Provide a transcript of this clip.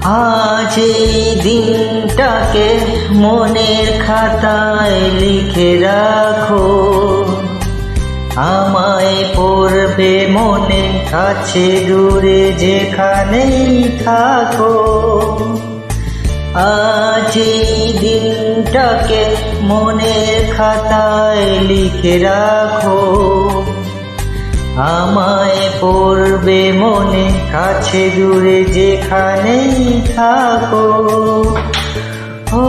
আজ এই দিনটাকে মনের খাতায় লিখে রাখো, আমায় পড়বে মনে, কাছে দূরে যেখানেই থাকো। আজ এই দিনটাকে মনের খাতায় লিখে রাখো, আমায় পড়বে মনে, কাছে দূরে যেখানেই থাকো। ও